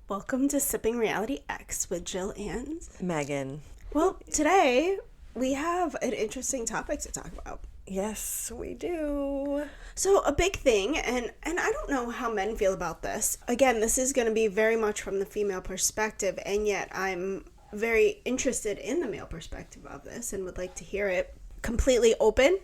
Welcome to Sipping Reality X with Jill and Megan. Well, today we have an interesting topic to talk about. Yes, we do. So a big thing, and I don't know how men feel about this. Again, this is going to be very much from the female perspective, and yet I'm very interested in the male perspective of this and would like to hear it. Completely open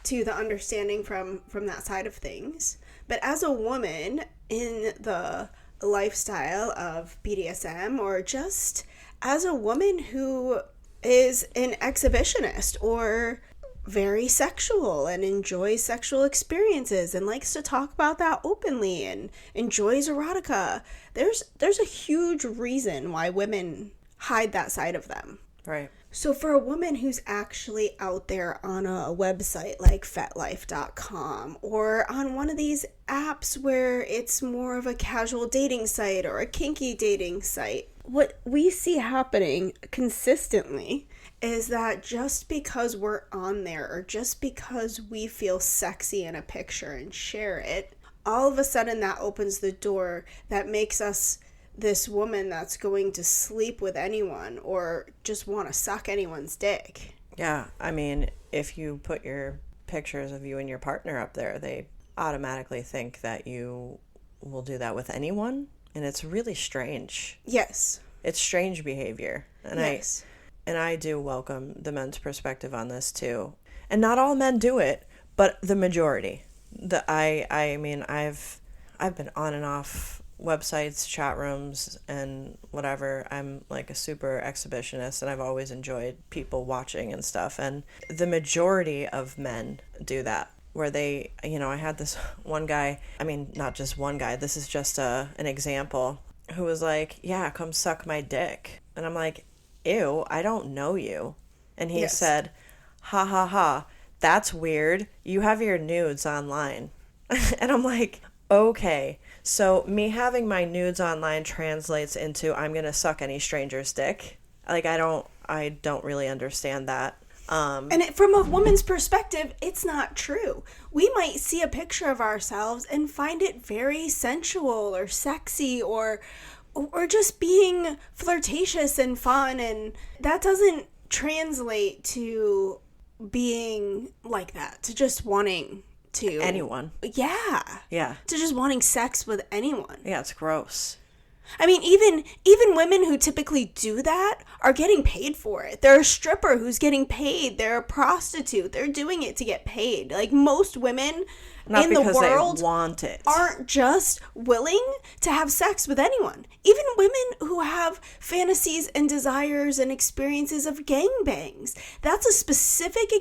to the understanding from that side of things. But as a woman in the lifestyle of BDSM, or just as a woman who is an exhibitionist or very sexual and enjoys sexual experiences and likes to talk about that openly and enjoys erotica, there's a huge reason why women hide that side of them. Right. So for a woman who's actually out there on a website like FetLife.com or on one of these apps where it's more of a casual dating site or a kinky dating site, what we see happening consistently is that just because we're on there or just because we feel sexy in a picture and share it, all of a sudden that opens the door that makes us this woman that's going to sleep with anyone or just want to suck anyone's dick. Yeah, I mean, if you put your pictures of you and your partner up there, they automatically think that you will do that with anyone, and it's really strange. Yes. It's strange behavior. And yes. I do welcome the men's perspective on this too. And not all men do it, but the majority. I mean, I've been on and off websites, chat rooms, and whatever. I'm like a super exhibitionist, and I've always enjoyed people watching and stuff. And the majority of men do that, where they, I had this one guy, I mean, not just one guy, this is just an example, who was like, yeah, come suck my dick. And I'm like, ew, I don't know you. And he said, ha ha ha, that's weird. You have your nudes online. And I'm like, okay, so me having my nudes online translates into I'm gonna suck any stranger's dick. Like, I don't really understand that. And from a woman's perspective, it's not true. We might see a picture of ourselves and find it very sensual or sexy or just being flirtatious and fun, and that doesn't translate to being like that, to just wanting to anyone. Yeah. To just wanting sex with anyone. Yeah, it's gross. I mean, even women who typically do that are getting paid for it. They're a stripper who's getting paid. They're a prostitute. They're doing it to get paid. Like, most women not in the world they want it. Aren't just willing to have sex with anyone. Even women who have fantasies and desires and experiences of gangbangs. That's a specific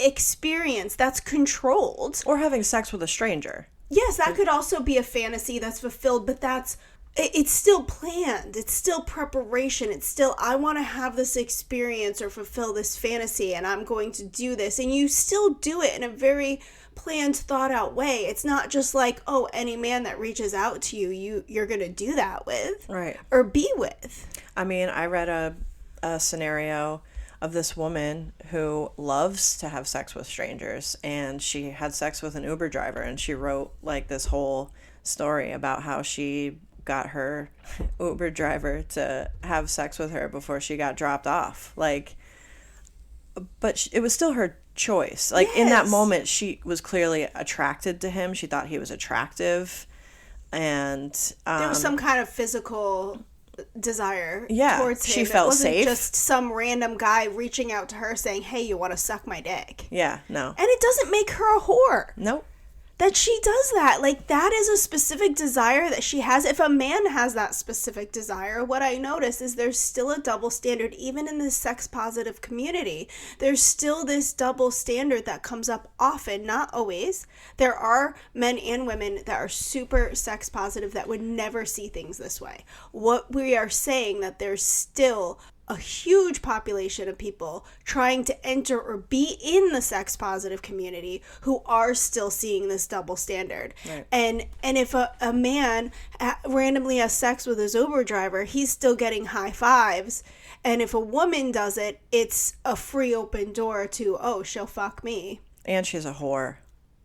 experience that's controlled. Or having sex with a stranger. Yes, that could also be a fantasy that's fulfilled, but it's still planned. It's still preparation. It's still, I want to have this experience or fulfill this fantasy, and I'm going to do this. And you still do it in a very planned, thought out way. It's not just like, oh, any man that reaches out to you're going to do that with. Right. Or be with. I mean, I read a scenario of this woman who loves to have sex with strangers, and she had sex with an Uber driver, and she wrote like this whole story about how she got her Uber driver to have sex with her before she got dropped off. Like, but it was still her choice. Like, in that moment, she was clearly attracted to him. She thought he was attractive, and there was some kind of physical desire towards him. She felt safe. It wasn't just some random guy reaching out to her saying, hey, you want to suck my dick? Yeah, no. And it doesn't make her a whore. Nope. That she does that. Like, that is a specific desire that she has. If a man has that specific desire, what I notice is there's still a double standard, even in the sex positive community. There's still this double standard that comes up often, not always. There are men and women that are super sex positive that would never see things this way. What we are saying that there's still a huge population of people trying to enter or be in the sex positive community who are still seeing this double standard. Right. And if a man randomly has sex with his Uber driver, he's still getting high fives. And if a woman does it, it's a free open door to, oh, she'll fuck me. And she's a whore.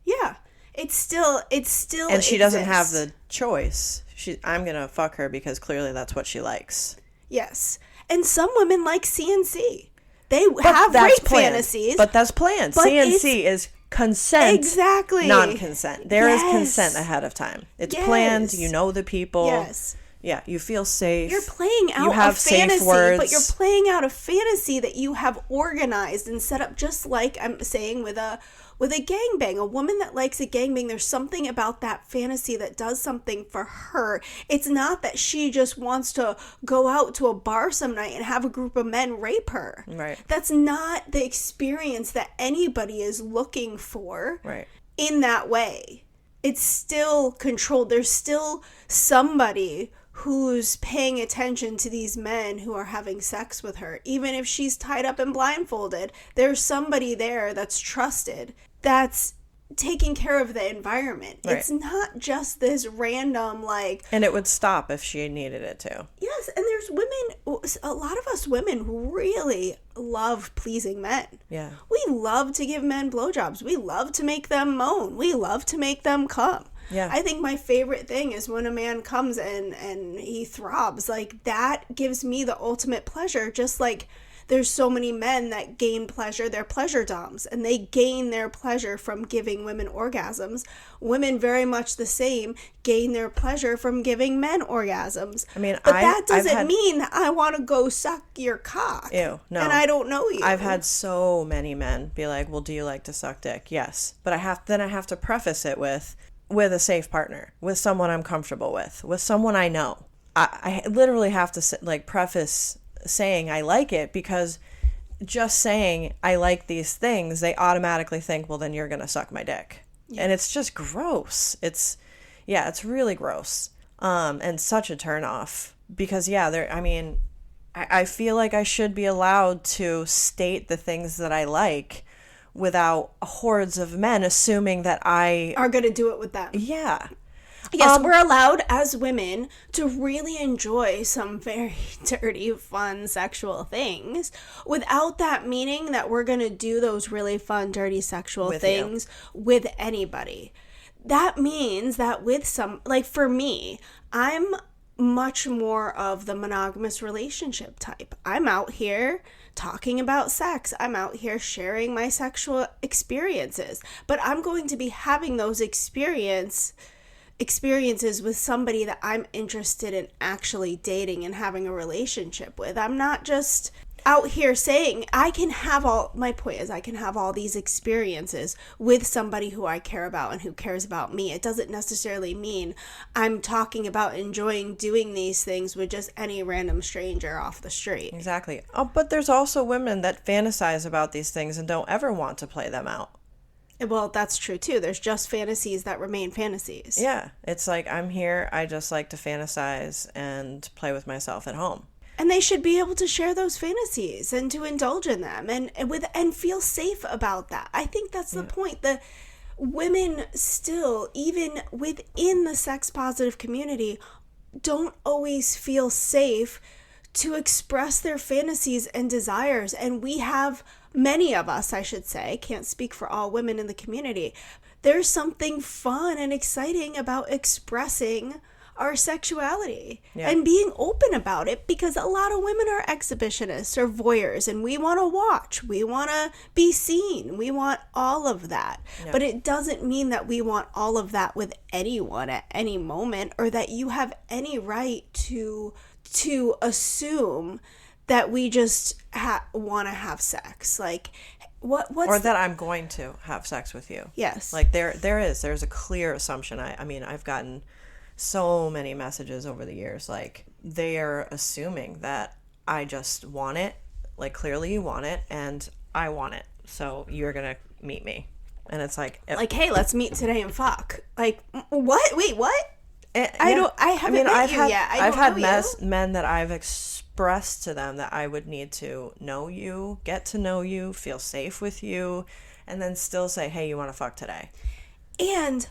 Yeah. it still And she doesn't have exists. the choice. I'm going to fuck her because clearly that's what she likes. Yes. And some women like CNC. They have rape fantasies. But that's planned. But CNC is consent. Exactly. Non-consent. There is Yes. consent ahead of time. It's Yes. planned. You know the people. Yes. Yeah, you feel safe. You're playing out You have a fantasy, safe words. but you're playing out a fantasy that you have organized and set up, just like I'm saying with a gangbang. A woman that likes a gangbang, there's something about that fantasy that does something for her. It's not that she just wants to go out to a bar some night and have a group of men rape her. Right. That's not the experience that anybody is looking for. Right. In that way. It's still controlled. There's still somebody who's paying attention to these men who are having sex with her. Even if she's tied up and blindfolded, there's somebody there that's trusted, that's taking care of the environment. Right. It's not just this random, like... And it would stop if she needed it to. Yes, and there's women, a lot of us women who really love pleasing men. Yeah. We love to give men blowjobs. We love to make them moan. We love to make them come. Yeah. I think my favorite thing is when a man comes and he throbs. Like, that gives me the ultimate pleasure. Just like there's so many men that gain pleasure. They're pleasure doms, and they gain their pleasure from giving women orgasms. Women, very much the same, gain their pleasure from giving men orgasms. I mean, but that doesn't mean that I want to go suck your cock. Ew, no. And I don't know you. I've had so many men be like, well, do you like to suck dick? Yes. But I have to preface it with a safe partner, with someone I'm comfortable with someone I know. I literally have to preface saying I like it, because just saying I like these things, they automatically think, well, then you're going to suck my dick. Yeah. And it's just gross. It's really gross. And such a turnoff, because I feel like I should be allowed to state the things that I like without hordes of men assuming that I are going to do it with them. Yeah. Yes, we're allowed as women to really enjoy some very dirty, fun sexual things without that meaning that we're going to do those really fun, dirty sexual things with anybody. That means that with some, like for me, I'm much more of the monogamous relationship type. I'm out here talking about sex. I'm out here sharing my sexual experiences, but I'm going to be having those experiences with somebody that I'm interested in actually dating and having a relationship with. I'm not just out here saying I can have all these experiences with somebody who I care about and who cares about me. It doesn't necessarily mean I'm talking about enjoying doing these things with just any random stranger off the street. Exactly. Oh, but there's also women that fantasize about these things and don't ever want to play them out. Well, that's true too. There's just fantasies that remain fantasies. Yeah. It's like, I'm here, I just like to fantasize and play with myself at home. And they should be able to share those fantasies and to indulge in them and feel safe about that. I think that's the point. The women still, even within the sex positive community, don't always feel safe to express their fantasies and desires. And we have, many of us, I should say, can't speak for all women in the community, there's something fun and exciting about expressing our sexuality and being open about it, because a lot of women are exhibitionists or voyeurs, and we want to watch, we want to be seen, we want all of that. But it doesn't mean that we want all of that with anyone at any moment, or that you have any right to assume that we just want to have sex. Like, that I'm going to have sex with you. Yes. Like there's a clear assumption. I mean, I've gotten so many messages over the years, like they are assuming that I just want it, like clearly you want it and I want it, so you're gonna meet me. And it's like, hey, let's meet today and fuck. Like, what? Wait, what? I've had men that I've expressed to them that I would need to know you, get to know you, feel safe with you, and then still say, hey, you want to fuck today. And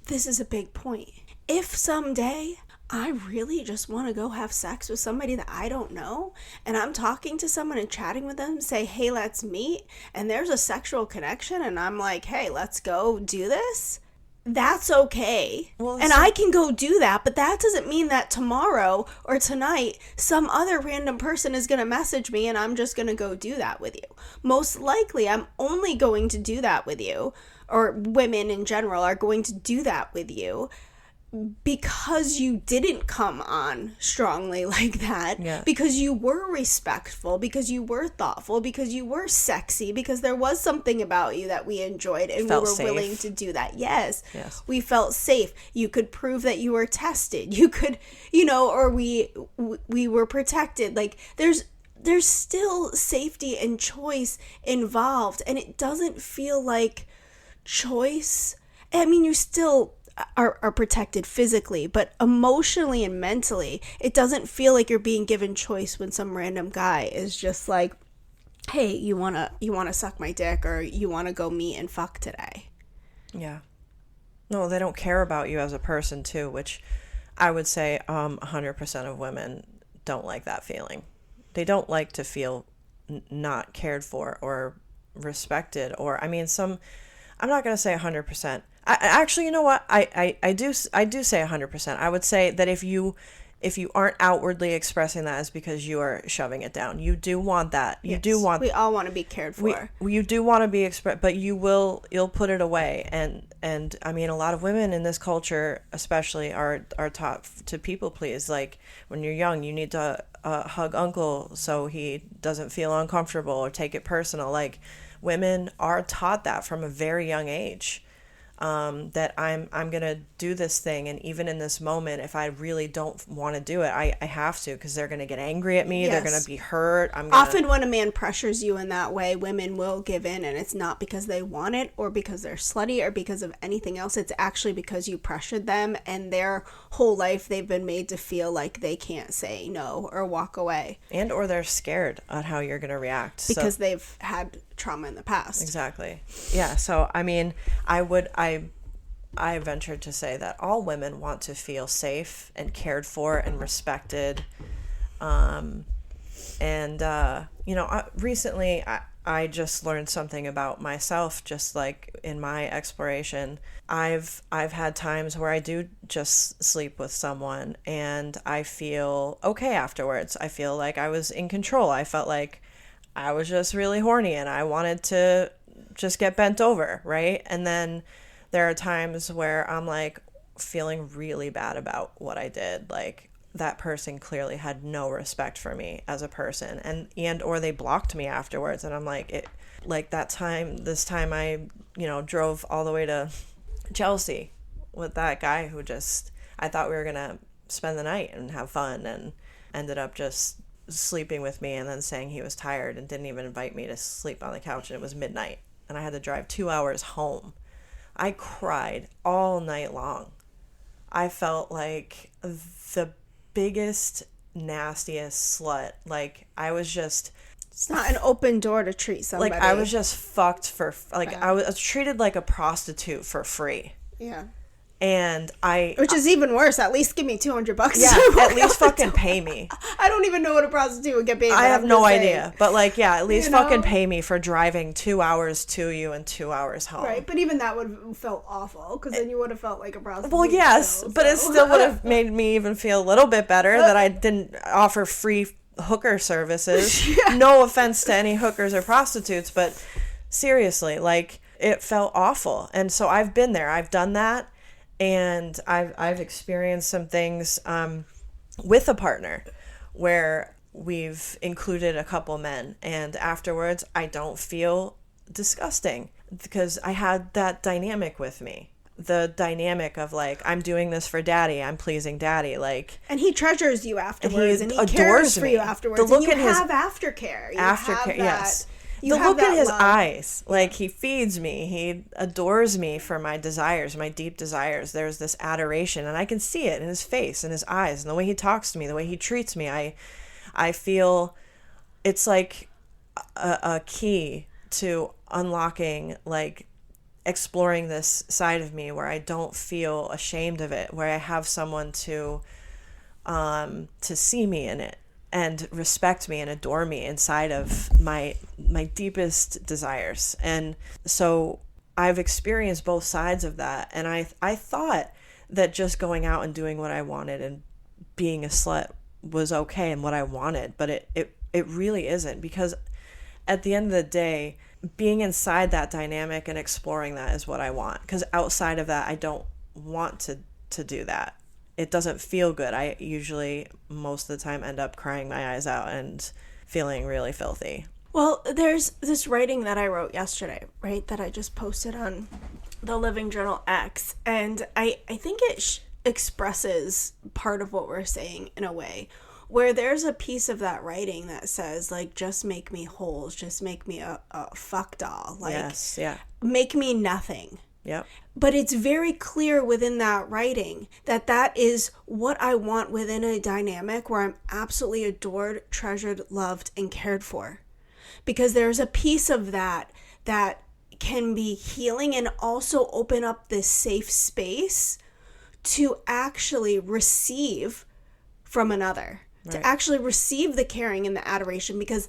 this is a big point. If someday I really just want to go have sex with somebody that I don't know, and I'm talking to someone and chatting with them, say, hey, let's meet, and there's a sexual connection, and I'm like, hey, let's go do this, that's okay. Well, and I can go do that, but that doesn't mean that tomorrow or tonight some other random person is going to message me and I'm just going to go do that with you. Most likely, I'm only going to do that with you, or women in general are going to do that with you because you didn't come on strongly like that, because you were respectful, because you were thoughtful, because you were sexy, because there was something about you that we enjoyed and we were safe. willing to do that. Yes. We felt safe. You could prove that you were tested. You could, or we were protected. Like there's still safety and choice involved, and it doesn't feel like choice. I mean, you still are protected physically, but emotionally and mentally, it doesn't feel like you're being given choice when some random guy is just like, hey, you wanna suck my dick, or you wanna go meet and fuck today. Yeah. No, they don't care about you as a person too, which I would say 100% of women don't like that feeling. They don't like to feel not cared for or respected, or, I mean, I'm not going to say 100%. Actually, you know what? I do say 100%. I would say that if you aren't outwardly expressing that, it's because you are shoving it down. You do want that. You do want. We all want to be cared for. You do want to be expressed, but you'll put it away. And I mean, a lot of women in this culture, especially, are taught to people please. Like when you're young, you need to hug uncle so he doesn't feel uncomfortable or take it personal. Like women are taught that from a very young age. That I'm gonna do this thing, and even in this moment, if I really don't want to do it, I have to, because they're gonna get angry at me. They're gonna be hurt. Often when a man pressures you in that way, women will give in, and it's not because they want it or because they're slutty or because of anything else. It's actually because you pressured them, and their whole life they've been made to feel like they can't say no or walk away, and or they're scared at how you're gonna react because they've had trauma in the past. Exactly. Yeah. So I mean, I ventured to say that all women want to feel safe and cared for and respected. Recently I just learned something about myself, just like in my exploration. I've had times where I do just sleep with someone and I feel okay afterwards. I feel like I was in control. I felt like I was just really horny and I wanted to just get bent over, right? And then there are times where I'm like feeling really bad about what I did. Like that person clearly had no respect for me as a person, and or they blocked me afterwards. And I'm like, this time I, drove all the way to Chelsea with that guy who I thought we were going to spend the night and have fun, and ended up just sleeping with me and then saying he was tired and didn't even invite me to sleep on the couch, and it was midnight and I had to drive 2 hours home. I cried all night long. I felt like the biggest, nastiest slut. Like I was just... It's not an open door to treat somebody. Like I was just fucked for... Like I was treated like a prostitute for free. Yeah. And which is even worse. At least give me $200. Yeah, at least fucking pay me. I don't even know what a prostitute would get paid. I have no idea. But at least fucking pay me for driving 2 hours to you and 2 hours home. Right, but even that would have felt awful, because then you would have felt like a prostitute. Well, yes, but it still would have made me even feel a little bit better that I didn't offer free hooker services. Yeah. No offense to any hookers or prostitutes, but seriously, it felt awful. And so I've been there. I've done that. And I've experienced some things with a partner where we've included a couple men, and afterwards I don't feel disgusting because I had that dynamic with me. The dynamic of I'm doing this for daddy, I'm pleasing daddy, and he treasures you afterwards, and he cares for you afterwards. The look and you in have aftercare. Yes. The look in his eyes, he feeds me, he adores me for my desires, my deep desires. There's this adoration, and I can see it in his face, in his eyes, and the way he talks to me, the way he treats me. I feel it's like a key to unlocking, exploring this side of me where I don't feel ashamed of it, where I have someone to see me in it and respect me and adore me inside of my deepest desires. And so I've experienced both sides of that. And I thought that just going out and doing what I wanted and being a slut was okay and what I wanted, but it really isn't, because at the end of the day, being inside that dynamic and exploring that is what I want, because outside of that, I don't want to do that. It doesn't feel good. I usually, most of the time, end up crying my eyes out and feeling really filthy. Well, there's this writing that I wrote yesterday, right, that I just posted on the Living Journal X, and I think it expresses part of what we're saying in a way, where there's a piece of that writing that says, like, just make me holes, just make me a fuck doll, like, yes, yeah, make me nothing. Yep. But it's very clear within that writing that that is what I want within a dynamic where I'm absolutely adored, treasured, loved, and cared for. Because there's a piece of that that can be healing and also open up this safe space to actually receive from another. Right. To actually receive the caring and the adoration, because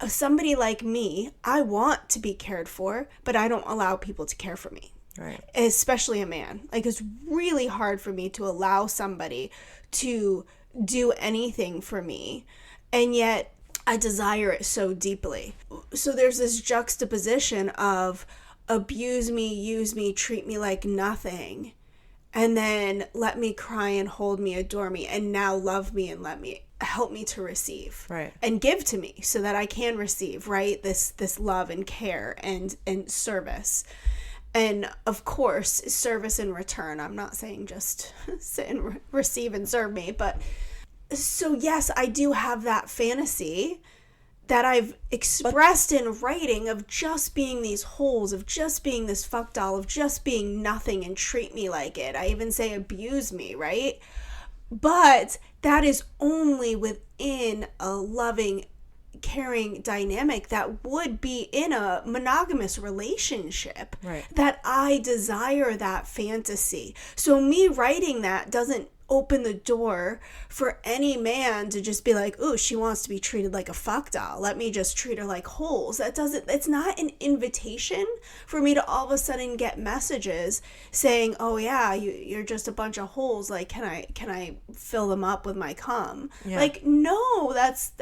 somebody like me, I want to be cared for, but I don't allow people to care for me. Right. Especially a man. Like, it's really hard for me to allow somebody to do anything for me, and yet I desire it so deeply. So there's this juxtaposition of abuse me, use me, treat me like nothing, and then let me cry and hold me, adore me, and now love me and let me help me to receive, right, and give to me so that I can receive, right, this love and care and service. And of course, service in return. I'm not saying just sit and receive and serve me, but so yes, I do have that fantasy that I've expressed in writing of just being these holes, of just being this fuck doll, of just being nothing and treat me like it. I even say abuse me, right? But that is only within a loving, caring dynamic that would be in a monogamous relationship, right, that I desire that fantasy. So me writing that doesn't open the door for any man to just be like, ooh, she wants to be treated like a fuck doll, let me just treat her like holes. It's not an invitation for me to all of a sudden get messages saying, oh yeah, you're just a bunch of holes, like can I fill them up with my cum? Yeah. Like, no, that's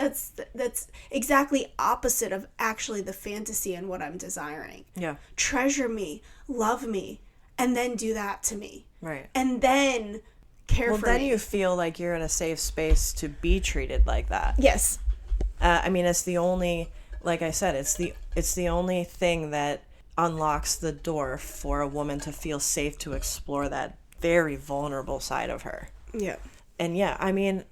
exactly opposite of actually the fantasy and what I'm desiring. Yeah. Treasure me, love me, and then do that to me. Right. And then care for me. Well, then you feel like you're in a safe space to be treated like that. Yes. I mean, it's the only, like I said, it's the only thing that unlocks the door for a woman to feel safe to explore that very vulnerable side of her. Yeah. And yeah, I mean,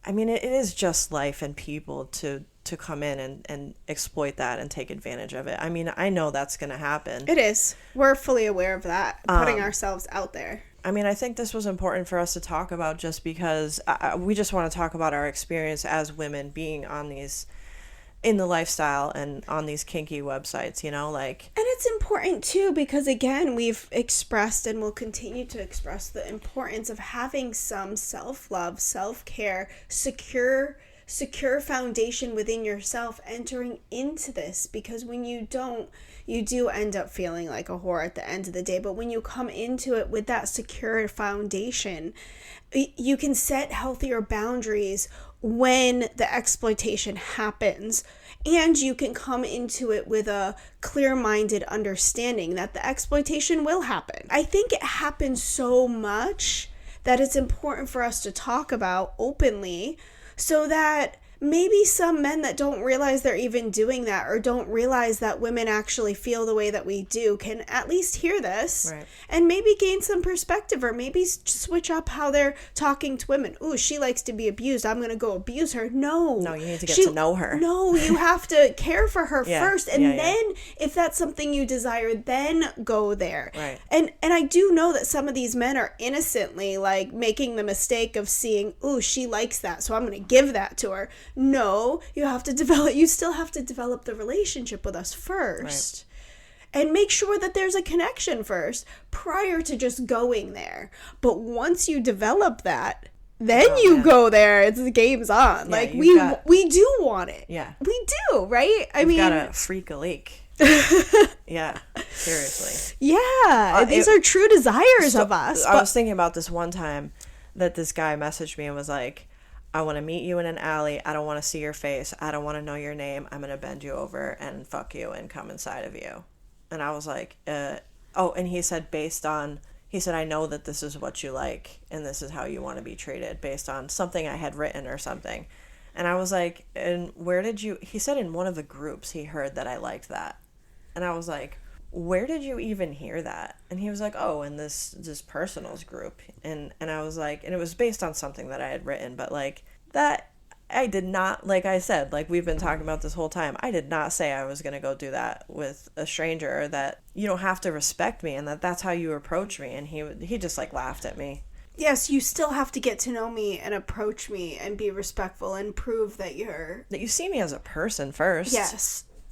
it is just life and people to come in and exploit that and take advantage of it. I mean, I know that's going to happen. It is. We're fully aware of that, putting ourselves out there. I mean, I think this was important for us to talk about just because we just want to talk about our experience as women being on these, in the lifestyle and on these kinky websites, you know, like. And it's important too, because again, we've expressed and will continue to express the importance of having some self-love, self-care, secure foundation within yourself entering into this, because when you don't, you do end up feeling like a whore at the end of the day. But when you come into it with that secure foundation, you can set healthier boundaries when the exploitation happens, and you can come into it with a clear-minded understanding that the exploitation will happen. I think it happens so much that it's important for us to talk about openly, so that maybe some men that don't realize they're even doing that, or don't realize that women actually feel the way that we do, can at least hear this, right, and maybe gain some perspective, or maybe switch up how they're talking to women. Ooh, she likes to be abused, I'm going to go abuse her. No, you need to get to know her. No, you have to care for her first, and then if that's something you desire, then go there. Right. And I do know that some of these men are innocently like making the mistake of seeing, ooh, she likes that, so I'm going to give that to her. No, you still have to develop the relationship with us first. Right. And make sure that there's a connection first prior to just going there. But once you develop that, then go there. It's the game's on. Yeah, like we do want it. Yeah. We do, right? I mean, gotta freak a leak. Yeah, seriously. Yeah, these are true desires of us. I was thinking about this one time that this guy messaged me and was like, I want to meet you in an alley. I don't want to see your face. I don't want to know your name. I'm going to bend you over and fuck you and come inside of you. And I was like, oh, and he said, he said, I know that this is what you like and this is how you want to be treated based on something I had written or something. And I was like, and where did you, he said in one of the groups he heard that I liked that. And I was like, where did you even hear that? And he was like, oh, in this personals group. And I was like, and it was based on something that I had written, but like that, I did not, like I said, like we've been talking about this whole time, I did not say I was going to go do that with a stranger, or that you don't have to respect me and that's how you approach me. And he just like laughed at me. Yes, you still have to get to know me and approach me and be respectful and prove that you see me as a person first.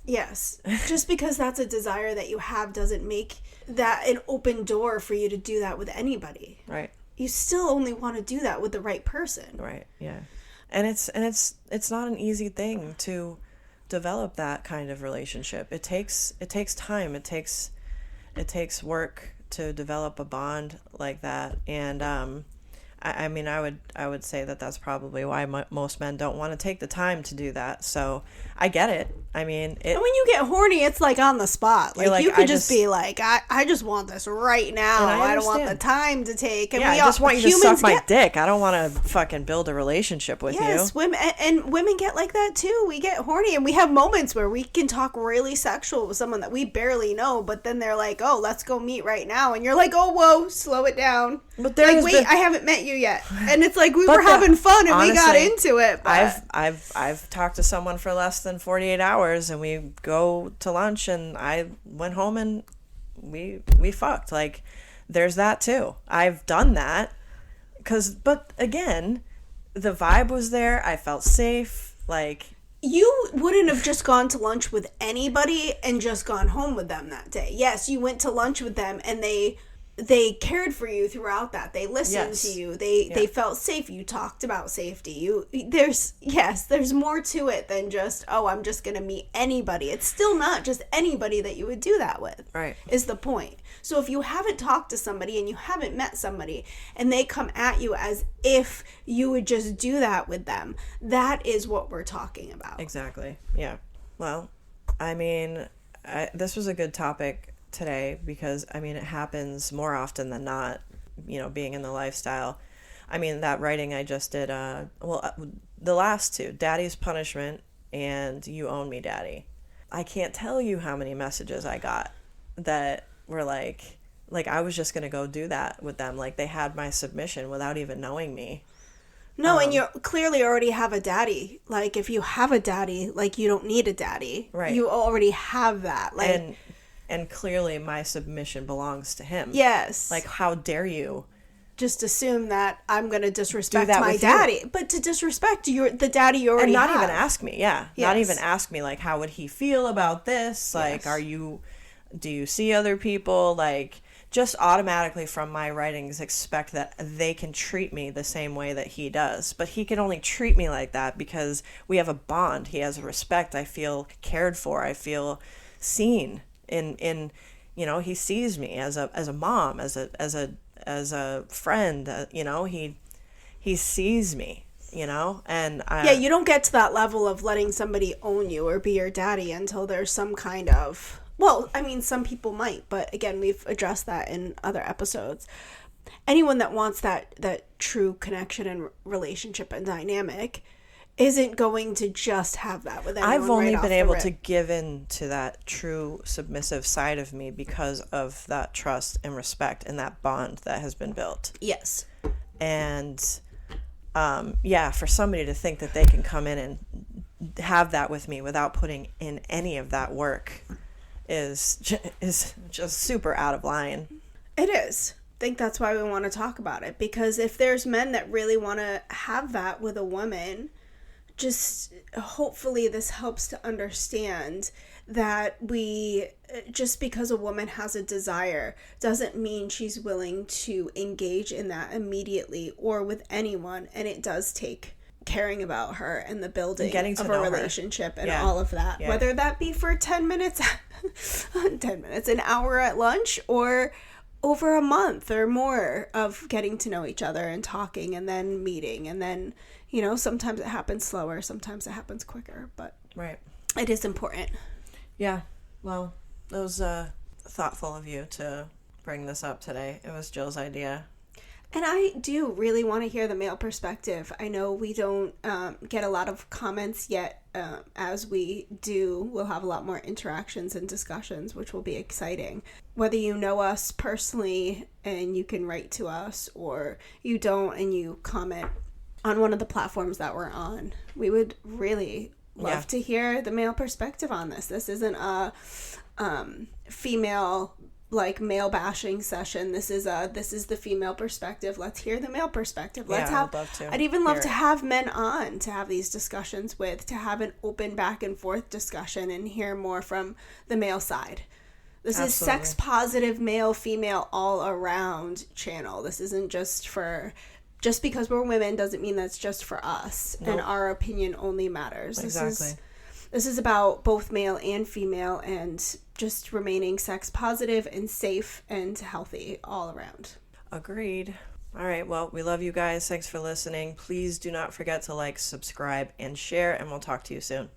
Yes. Just because that's a desire that you have doesn't make that an open door for you to do that with anybody. Right. You still only want to do that with the right person. Right. Yeah. And it's not an easy thing to develop that kind of relationship. It takes time. It takes work to develop a bond like that. And I mean, I would say that that's probably why most men don't want to take the time to do that. So I get it. I mean, and when you get horny, it's like on the spot. Like you could just be like, I just want this right now. I don't want the time to take. And I just want you to suck my dick. I don't want to fucking build a relationship with you. Yes, women get like that too. We get horny and we have moments where we can talk really sexual with someone that we barely know, but then they're like, oh, let's go meet right now. And you're like, oh, whoa, slow it down. But like, wait, I haven't met you yet. And it's like we were having fun and honestly, we got into it. But I've talked to someone for less than 48 hours and we go to lunch and I went home and we fucked. Like there's that too. I've done that but again, the vibe was there. I felt safe. Like you wouldn't have just gone to lunch with anybody and just gone home with them that day. Yes, you went to lunch with them and they cared for you throughout that. They listened to you. They felt safe. You talked about safety. There's more to it than just, oh, I'm just going to meet anybody. It's still not just anybody that you would do that with. Right. Is the point. So if you haven't talked to somebody and you haven't met somebody and they come at you as if you would just do that with them, that is what we're talking about. Exactly. Yeah. Well, I mean, this was a good topic today because I mean it happens more often than not, being in the lifestyle. I mean that writing I just did the last two, Daddy's Punishment and You Own Me Daddy. I can't tell you how many messages I got that were like I was just gonna go do that with them, like they had my submission without even knowing me. No, and you clearly already have a daddy. Like if you have a daddy, like you don't need a daddy. Right. You already have that. Like And clearly my submission belongs to him. Yes. Like, how dare you just assume that I'm going to disrespect my daddy. But to disrespect the daddy you already have. And not even ask me, yeah. Yes. Not even ask me, like, how would he feel about this? Like, do you see other people? Like, just automatically from my writings expect that they can treat me the same way that he does. But he can only treat me like that because we have a bond. He has respect. I feel cared for. I feel seen. In he sees me as a mom, as a friend. He sees me. And you don't get to that level of letting somebody own you or be your daddy until there's some kind of. Well, I mean, some people might, but again, we've addressed that in other episodes. Anyone that wants that true connection and relationship and dynamic isn't going to just have that with anyone. I've only been able to give in to that true submissive side of me because of that trust and respect and that bond that has been built. Yes. And for somebody to think that they can come in and have that with me without putting in any of that work is just super out of line. It is. I think that's why we want to talk about it, because if there's men that really want to have that with a woman, just hopefully this helps to understand that just because a woman has a desire doesn't mean she's willing to engage in that immediately or with anyone. And it does take caring about her and the building Getting to of know a her. relationship and Yeah. all of that. Yeah. Whether that be for 10 minutes, 10 minutes, an hour at lunch, or over a month or more of getting to know each other and talking and then meeting. And then, you know, sometimes it happens slower, sometimes it happens quicker, but Right. it is important. Yeah. Well, it was thoughtful of you to bring this up today. It was Jill's idea. And I do really want to hear the male perspective. I know we don't get a lot of comments yet. As we do, we'll have a lot more interactions and discussions, which will be exciting. Whether you know us personally and you can write to us, or you don't and you comment on one of the platforms that we're on, we would really love to hear the male perspective on this. This isn't a female male bashing session. This is the female perspective. Let's hear the male perspective. I'd love to. I'd even love to have men on to have these discussions with, to have an open back and forth discussion and hear more from the male side. This is sex positive, male, female, all around channel. This isn't just because we're women doesn't mean that's just for us. Nope. And our opinion only matters. Exactly. This is about both male and female, and just remaining sex positive and safe and healthy all around. Agreed. All right. Well, we love you guys. Thanks for listening. Please do not forget to like, subscribe, and share, and we'll talk to you soon.